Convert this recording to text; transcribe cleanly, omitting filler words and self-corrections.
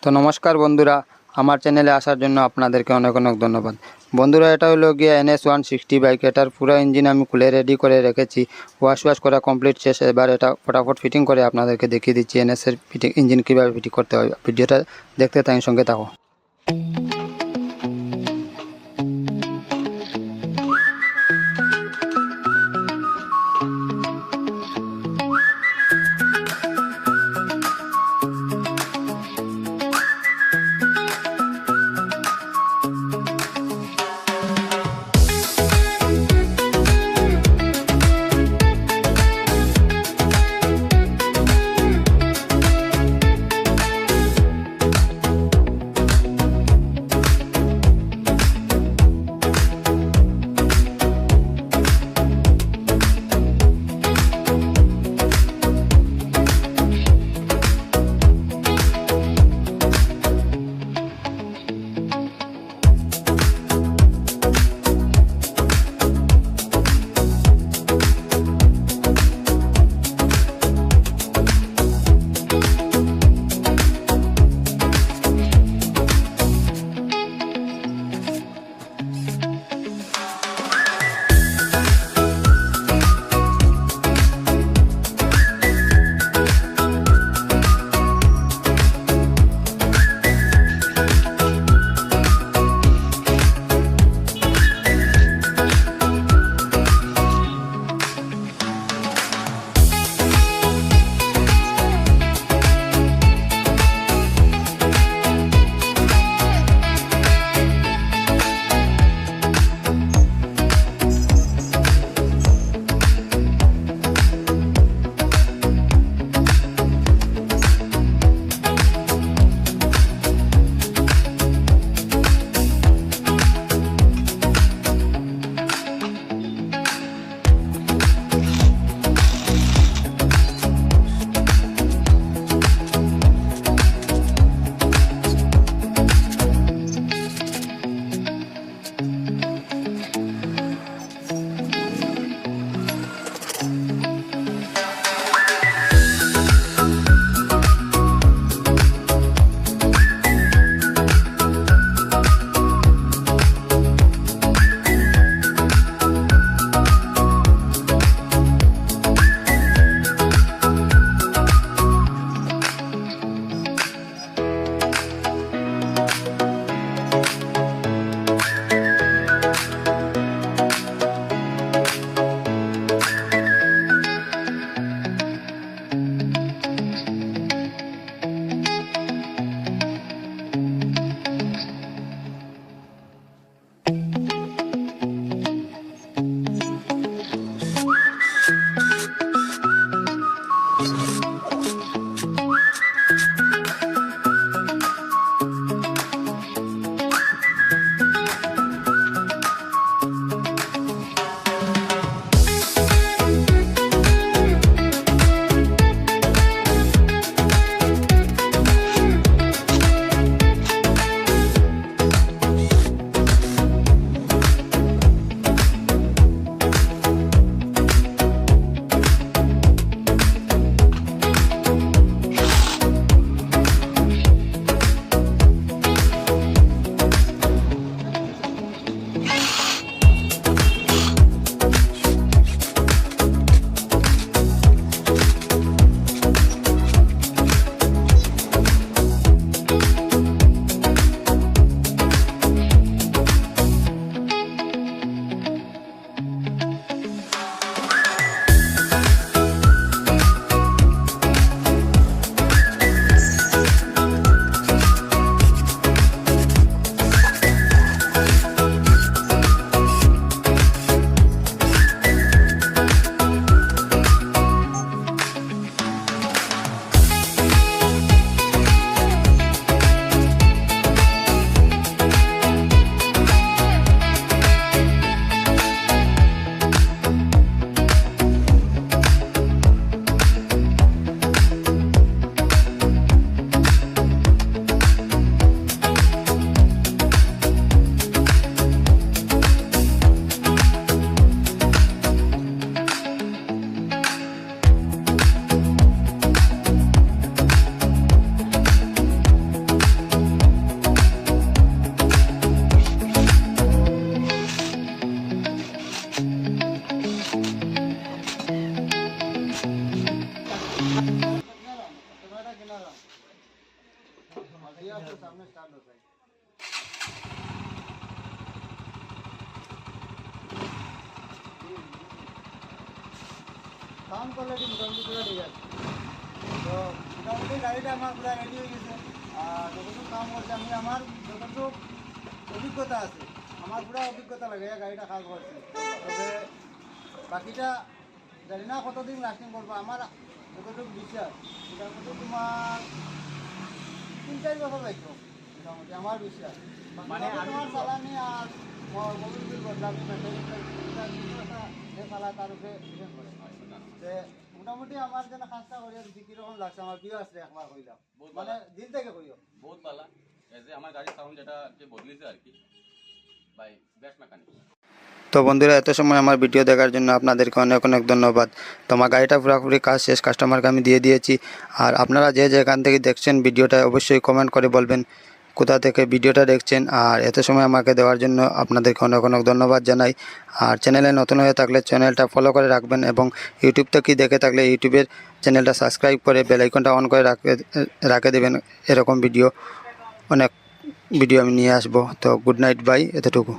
তো নমস্কার বন্ধুরা, আমার চ্যানেলে আসার জন্য আপনাদেরকে অনেক অনেক ধন্যবাদ। বন্ধুরা, এটা হলো গিয়ে NS160 বাইক। এটার পুরো ইঞ্জিন আমি খুলে রেডি করে রেখেছি। ওয়াশ করা কমপ্লিট শেষ। এবার এটা ফটাফট ফিটিং করে আপনাদেরকে দেখিয়ে দিচ্ছি এনএসের ইঞ্জিন কীভাবে ফিটিং করতে হয়। ভিডিওটা দেখতে থাকুন, সঙ্গে থাকো। सामने स्टार्ट होता है साउंड क्वालिटी मोटामुटी पूरा ठीक আছে তো মোটামুটি গাড়িটা আমার পুরো রেডি হয়ে গেছে আর যতটুকু কাম করছে আমি আমার যতটুকু অভিজ্ঞতা আছে আমার পুরো অভিজ্ঞতা লাগে গাড়িটা কাজ করছে তবে বাকিটা জানি না কতদিন লাস্টিং করবো আমার যতটুকু বিশ্বাস মোটামুটি তোমার 3-4 বছর লাগবে মোটামুটি আমার বিশ্বাস মানে আমার চালানি আর মোবিল বিল বদলামি চালা তার উপরে ডিপেন্ড করে যে মোটামুটি আমার যেন কাজটা করিয়া দিচ্ছি কীরকম লাগছে আমার প্রিয় আসলে একবার কইলাম মানে দিন থেকে কইও বহুত ভালো এজে আমার গাড়ির সাউন্ড যেটা বদলিছে আর কি বাই বেস্ট মেকানিক। তো বন্ধুরা এত সময় আমার ভিডিও দেখার জন্য আপনাদেরকে অনেক অনেক ধন্যবাদ। তো আমার গাড়িটা পুরোপুরি কাজ শেষ, কাস্টমারকে আমি দিয়ে দিয়েছি। আর আপনারা যে যেখান থেকে দেখছেন ভিডিওটা অবশ্যই কমেন্ট করে বলবেন কোথা থেকে ভিডিওটা দেখছেন। আর এত সময় আমাকে দেওয়ার জন্য আপনাদেরকে অনেক অনেক ধন্যবাদ জানাই। আর চ্যানেলে নতুন হয়ে থাকলে চ্যানেলটা ফলো করে রাখবেন এবং ইউটিউব থেকে দেখে থাকলে ইউটিউবের চ্যানেলটা সাবস্ক্রাইব করে বেল আইকনটা অন করে রাখে দেবেন। এরকম অনেক ভিডিও আমি নিয়ে আসবো। তো গুড নাইট বাই, এতটুকু।